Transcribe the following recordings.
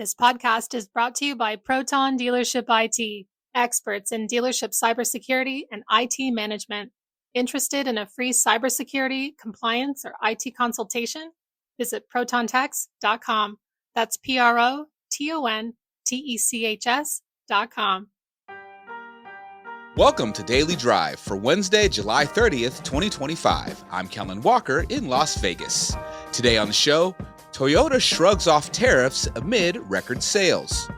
This podcast is brought to you by Proton Dealership IT, experts in dealership cybersecurity and IT management. Interested in a free cybersecurity, compliance, or IT consultation? Visit protontex.com. That's PROTONTECHS.com. Welcome to Daily Drive for Wednesday, July 30th, 2025. I'm Kellen Walker in Las Vegas. Today on the show, Toyota shrugs off tariffs amid record sales.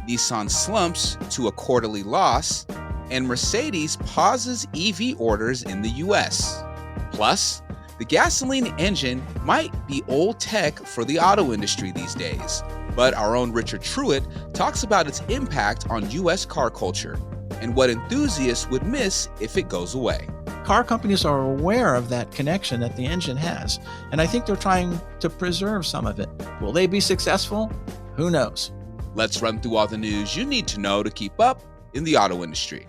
Nissan slumps to a quarterly loss, and Mercedes pauses EV orders in the US. Plus, the gasoline engine might be old tech for the auto industry these days, but our own Richard Truitt talks about its impact on US car culture and what enthusiasts would miss if it goes away. Car companies are aware of that connection that the engine has, and I think they're trying to preserve some of it. Will they be successful? Who knows? Let's run through all the news you need to know to keep up in the auto industry.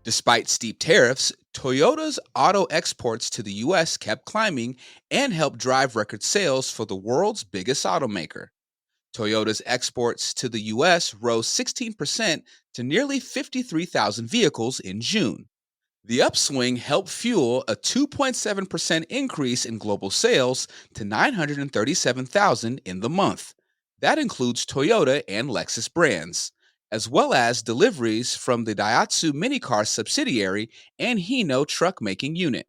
Despite steep tariffs, Toyota's auto exports to the U.S. kept climbing and helped drive record sales for the world's biggest automaker. Toyota's exports to the U.S. rose 16% to nearly 53,000 vehicles in June. The upswing helped fuel a 2.7% increase in global sales to 937,000 in the month. That includes Toyota and Lexus brands, as well as deliveries from the Daihatsu minicar subsidiary and Hino truck-making unit.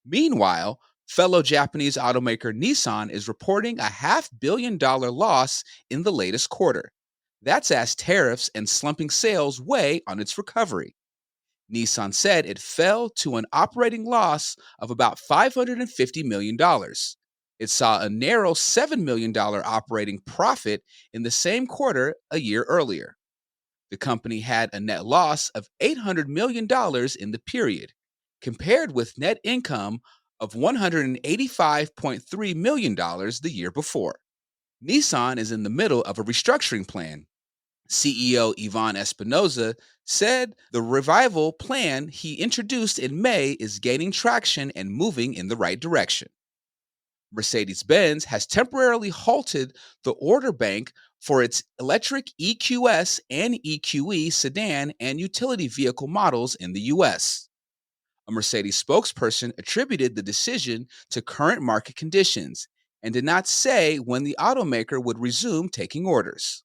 Meanwhile, fellow Japanese automaker Nissan is reporting a $500 million loss in the latest quarter. That's as tariffs and slumping sales weigh on its recovery. Nissan said it fell to an operating loss of about $550 million. It saw a narrow $7 million operating profit in the same quarter a year earlier. The company had a net loss of $800 million in the period, compared with net income of $185.3 million the year before. Nissan is in the middle of a restructuring plan. CEO Ivan Espinosa said the revival plan he introduced in May is gaining traction and moving in the right direction. Mercedes-Benz has temporarily halted the order bank for its electric EQS and EQE sedan and utility vehicle models in the U.S. A Mercedes spokesperson attributed the decision to current market conditions and did not say when the automaker would resume taking orders.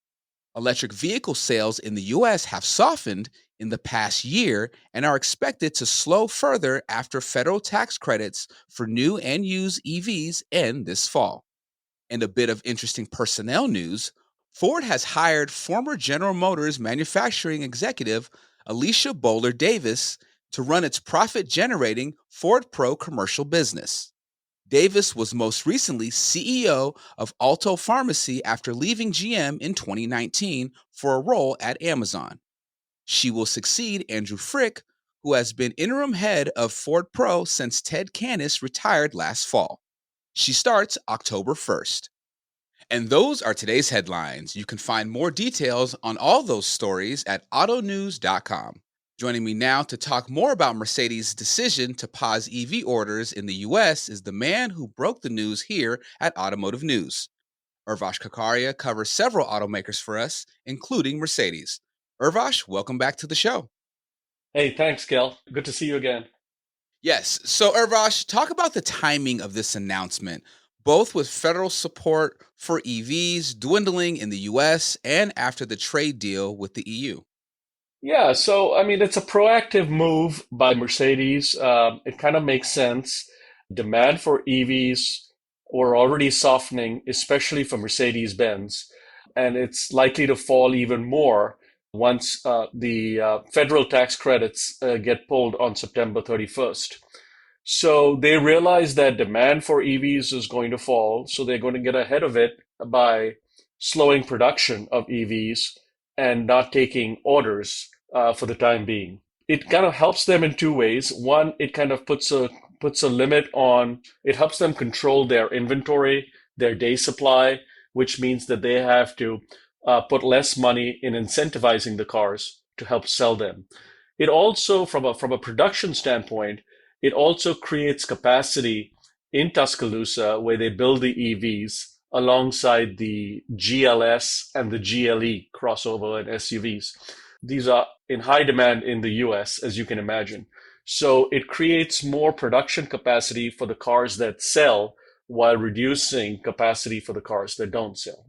Electric vehicle sales in the U.S. have softened in the past year and are expected to slow further after federal tax credits for new and used EVs end this fall. And a bit of interesting personnel news, Ford has hired former General Motors manufacturing executive Alicia Bowler Davis to run its profit-generating Ford Pro commercial business. Davis was most recently CEO of Alto Pharmacy after leaving GM in 2019 for a role at Amazon. She will succeed Andrew Frick, who has been interim head of Ford Pro since Ted Cannis retired last fall. She starts October 1st. And those are today's headlines. You can find more details on all those stories at autonews.com. Joining me now to talk more about Mercedes' decision to pause EV orders in the U.S. is the man who broke the news here at Automotive News. Urvash Kakaria covers several automakers for us, including Mercedes. Urvash, welcome back to the show. Hey, thanks, Kel. Good to see you again. Yes. So, Urvash, talk about the timing of this announcement, both with federal support for EVs dwindling in the U.S. and after the trade deal with the EU. Yeah, so it's a proactive move by Mercedes. It kind of makes sense. Demand for EVs were already softening, especially for Mercedes-Benz, and it's likely to fall even more once the federal tax credits get pulled on September 31st. So they realize that demand for EVs is going to fall, so they're going to get ahead of it by slowing production of EVs and not taking orders for the time being. It kind of helps them in two ways. One, it kind of puts a limit on, it helps them control their inventory, their day supply, which means that they have to put less money in incentivizing the cars to help sell them. It also, from a production standpoint, it also creates capacity in Tuscaloosa where they build the EVs alongside the GLS and the GLE crossover and SUVs. These are in high demand in the US, as you can imagine. So it creates more production capacity for the cars that sell while reducing capacity for the cars that don't sell.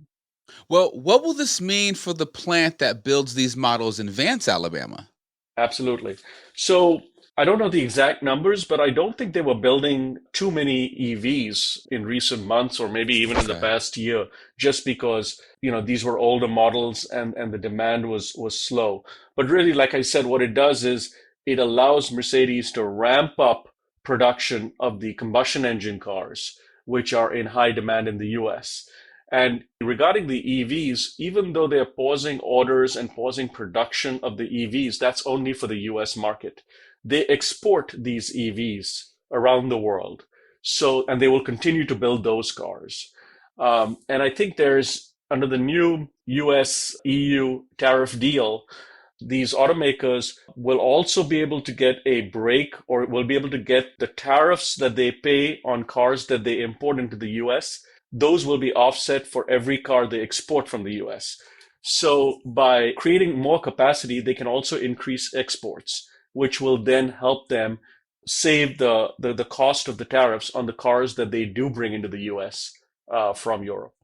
Well, what will this mean for the plant that builds these models in Vance, Alabama? Absolutely. So I don't know the exact numbers, but I don't think they were building too many EVs in recent months or maybe even in the Okay. past year, just because, these were older models and the demand was slow. But really, like I said, what it does is it allows Mercedes to ramp up production of the combustion engine cars, which are in high demand in the US. And regarding the EVs, even though they're pausing orders and pausing production of the EVs, that's only for the US market. They export these EVs around the world. So, and they will continue to build those cars. And I think there's, under the new US EU tariff deal, these automakers will also be able to get a break or will be able to get the tariffs that they pay on cars that they import into the US. Those will be offset for every car they export from the US. So by creating more capacity, they can also increase exports, which will then help them save the cost of the tariffs on the cars that they do bring into the US from Europe.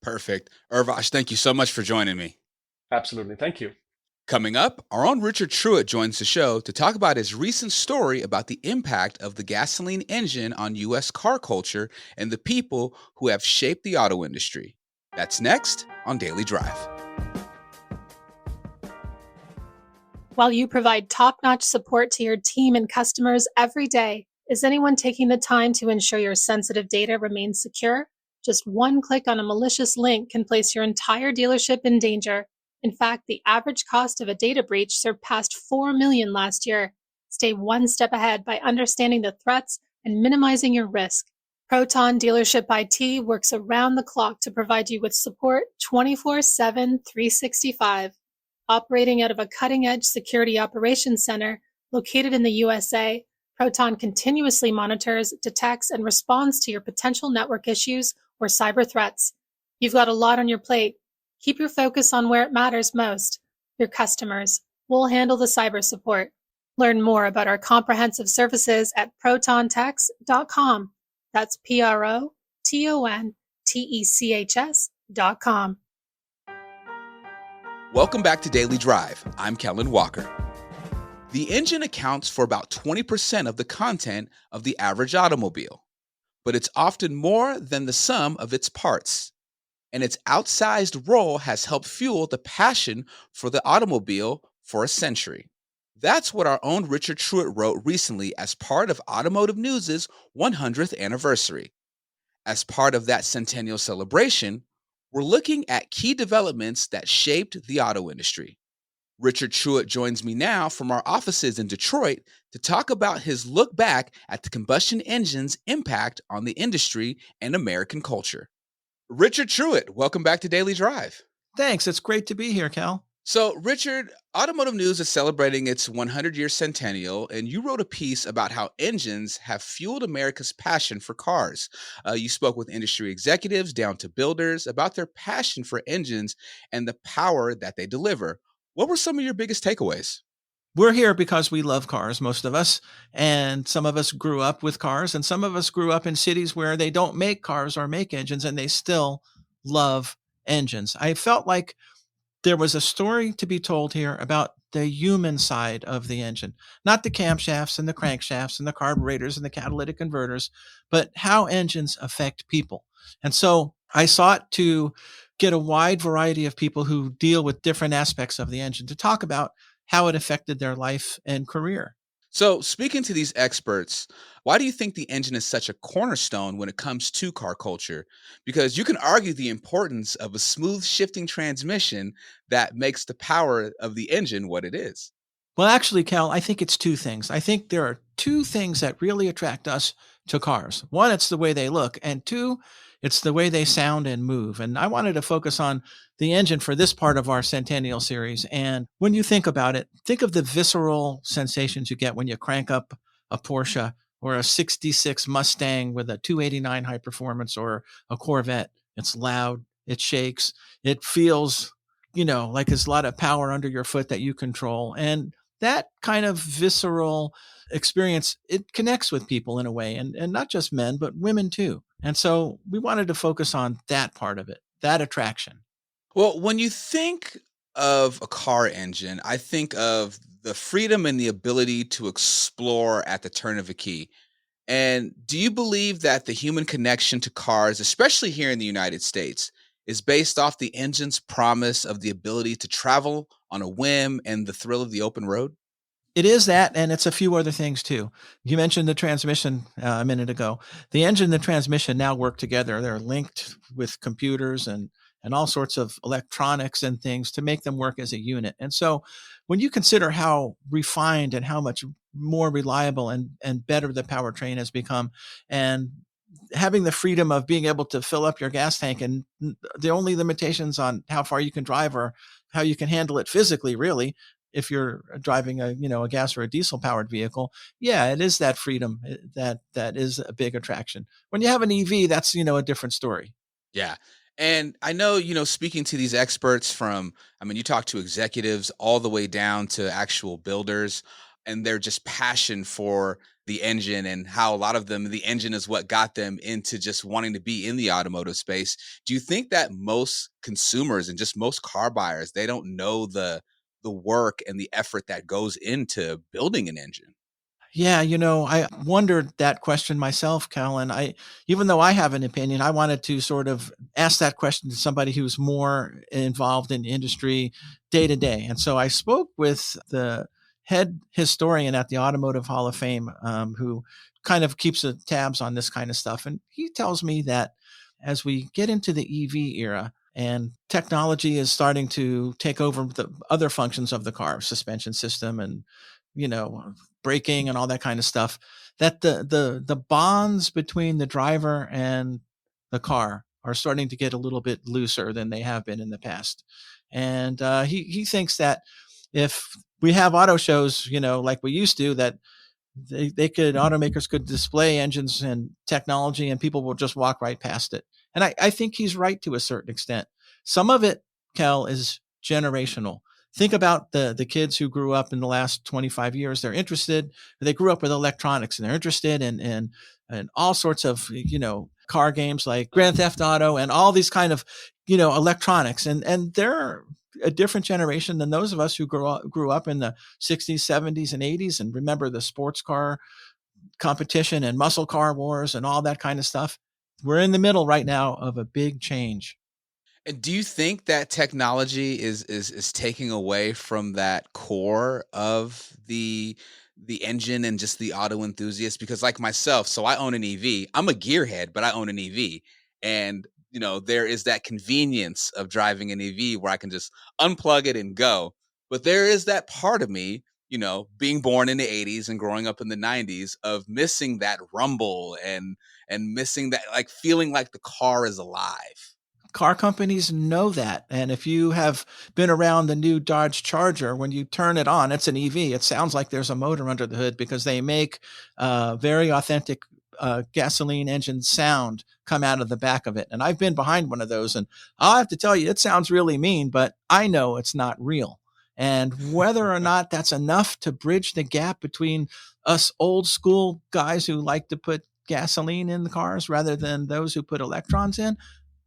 Perfect. Urvash, thank you so much for joining me. Absolutely. Thank you. Coming up, our own Richard Truitt joins the show to talk about his recent story about the impact of the gasoline engine on U.S. car culture and the people who have shaped the auto industry. That's next on Daily Drive. While you provide top-notch support to your team and customers every day, is anyone taking the time to ensure your sensitive data remains secure? Just one click on a malicious link can place your entire dealership in danger. In fact, the average cost of a data breach surpassed $4 million last year. Stay one step ahead by understanding the threats and minimizing your risk. Proton Dealership IT works around the clock to provide you with support 24/7, 365. Operating out of a cutting-edge security operations center located in the USA, Proton continuously monitors, detects, and responds to your potential network issues or cyber threats. You've got a lot on your plate. Keep your focus on where it matters most, your customers. We'll handle the cyber support. Learn more about our comprehensive services at protontex.com. That's PROTONTECHS.com. Welcome back to Daily Drive. I'm Kellen Walker. The engine accounts for about 20% of the content of the average automobile, but it's often more than the sum of its parts. And its outsized role has helped fuel the passion for the automobile for a century. That's what our own Richard Truitt wrote recently as part of Automotive News' 100th anniversary. As part of that centennial celebration, we're looking at key developments that shaped the auto industry. Richard Truitt joins me now from our offices in Detroit to talk about his look back at the combustion engine's impact on the industry and American culture. Richard Truitt, welcome back to Daily Drive. Thanks. It's great to be here, Cal. So, Richard, Automotive News is celebrating its 100-year centennial, and you wrote a piece about how engines have fueled America's passion for cars. You spoke with industry executives down to builders about their passion for engines and the power that they deliver. What were some of your biggest takeaways? We're here because we love cars, most of us, and some of us grew up with cars, and some of us grew up in cities where they don't make cars or make engines, and they still love engines. I felt like there was a story to be told here about the human side of the engine, not the camshafts and the crankshafts and the carburetors and the catalytic converters, but how engines affect people. And so I sought to get a wide variety of people who deal with different aspects of the engine to talk about how it affected their life and career. So, speaking to these experts, why do you think the engine is such a cornerstone when it comes to car culture? Because you can argue the importance of a smooth shifting transmission that makes the power of the engine what it is. Well, actually, Cal, I think it's two things. I think there are two things that really attract us to cars. One, it's the way they look, and two, it's the way they sound and move. And I wanted to focus on the engine for this part of our Centennial series. And when you think about it, think of the visceral sensations you get when you crank up a Porsche or a 66 Mustang with a 289 high performance or a Corvette. It's loud, it shakes, it feels, like there's a lot of power under your foot that you control. And that kind of visceral experience, it connects with people in a way, and not just men, but women too. And so we wanted to focus on that part of it, that attraction. Well, when you think of a car engine, I think of the freedom and the ability to explore at the turn of a key. And do you believe that the human connection to cars, especially here in the United States, is based off the engine's promise of the ability to travel on a whim and the thrill of the open road? It is that, and it's a few other things too. You mentioned the transmission a minute ago. The engine and the transmission now work together. They're linked with computers and all sorts of electronics and things to make them work as a unit. And so, when you consider how refined and how much more reliable and better the powertrain has become, and having the freedom of being able to fill up your gas tank, and the only limitations on how far you can drive or how you can handle it physically, really, if you're driving a gas or a diesel powered vehicle. Yeah, it is that freedom, that is a big attraction. When you have an EV, that's a different story. Yeah. And I know, speaking to these experts you talk to executives all the way down to actual builders, and their just passion for the engine and how a lot of them, the engine is what got them into just wanting to be in the automotive space. Do you think that most consumers and just most car buyers, they don't know the work and the effort that goes into building an engine? Yeah, I wondered that question myself, Cal. And even though I have an opinion, I wanted to sort of ask that question to somebody who's more involved in the industry day to day. And so I spoke with the head historian at the Automotive Hall of Fame, who kind of keeps tabs on this kind of stuff. And he tells me that as we get into the EV era, and technology is starting to take over the other functions of the car, suspension system and you know braking and all that kind of stuff, that the bonds between the driver and the car are starting to get a little bit looser than they have been in the past. And he thinks that if we have auto shows, like we used to, that automakers could display engines and technology and people will just walk right past it. And I think he's right to a certain extent. Some of it, Kel, is generational. Think about the kids who grew up in the last 25 years. They grew up with electronics, and they're interested in all sorts of, car games like Grand Theft Auto and all these kind of, electronics. And they're a different generation than those of us who grew up in the 60s, 70s, and 80s and remember the sports car competition and muscle car wars and all that kind of stuff. We're in the middle right now of a big change. And do you think that technology is taking away from that core of the engine and just the auto enthusiast? Because like myself, so I own an EV. I'm a gearhead, but I own an EV. And there is that convenience of driving an EV where I can just unplug it and go. But there is that part of me, being born in the 80s and growing up in the 90s, of missing that rumble and missing that, like, feeling like the car is alive. Car companies know that. And if you have been around the new Dodge Charger, when you turn it on, it's an EV. It sounds like there's a motor under the hood because they make very authentic gasoline engine sound come out of the back of it. And I've been behind one of those, and I'll have to tell you, it sounds really mean, but I know it's not real. And whether or not that's enough to bridge the gap between us old school guys who like to put gasoline in the cars rather than those who put electrons in,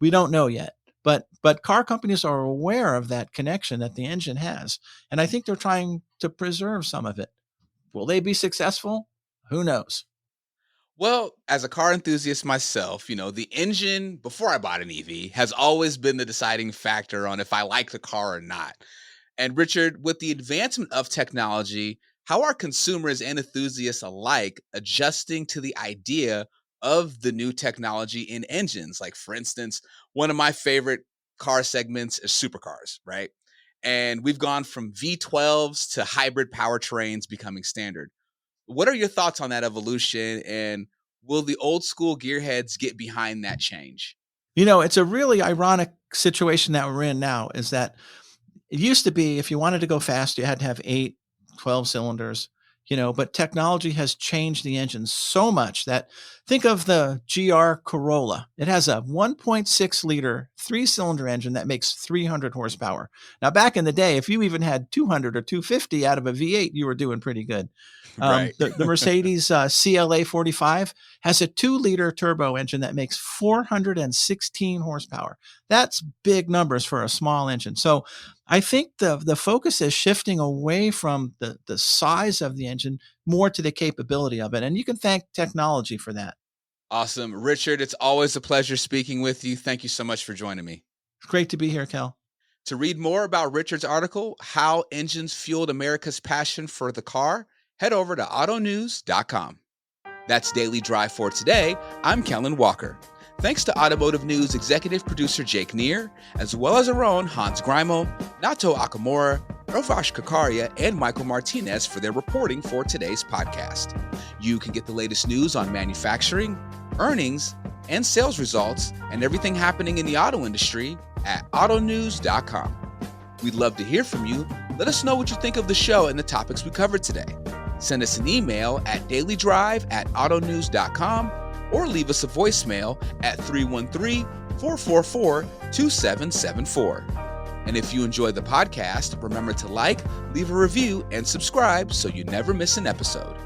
we don't know yet. But car companies are aware of that connection that the engine has, and I think they're trying to preserve some of it. Will they be successful? Who knows? Well, as a car enthusiast myself, the engine before I bought an EV has always been the deciding factor on if I like the car or not. And Richard, with the advancement of technology, how are consumers and enthusiasts alike adjusting to the idea of the new technology in engines? Like, for instance, one of my favorite car segments is supercars, right? And we've gone from V12s to hybrid powertrains becoming standard. What are your thoughts on that evolution? And will the old school gearheads get behind that change? It's a really ironic situation that we're in now, is that it used to be if you wanted to go fast, you had to have 8, 12 cylinders. but technology has changed the engine so much that think of the GR Corolla. It has a 1.6 liter 3-cylinder engine that makes 300 horsepower. Now, back in the day, if you even had 200 or 250 out of a V8, you were doing pretty good. Right. The Mercedes CLA 45 has a 2-liter turbo engine that makes 416 horsepower. That's big numbers for a small engine. So I think the focus is shifting away from the size of the engine more to the capability of it. And you can thank technology for that. Awesome. Richard, it's always a pleasure speaking with you. Thank you so much for joining me. It's great to be here, Cal. To read more about Richard's article, How Engines Fueled America's Passion for the Car, head over to autonews.com. That's Daily Drive for today. I'm Kellen Walker. Thanks to Automotive News executive producer Jake Neer, as well as our own Hans Greimel, Nato Akamura, Rovash Kakaria, and Michael Martinez for their reporting for today's podcast. You can get the latest news on manufacturing, earnings, and sales results, and everything happening in the auto industry at autonews.com. We'd love to hear from you. Let us know what you think of the show and the topics we covered today. Send us an email at dailydrive@autonews.com or leave us a voicemail at 313-444-2774. And if you enjoy the podcast, remember to like, leave a review, and subscribe so you never miss an episode.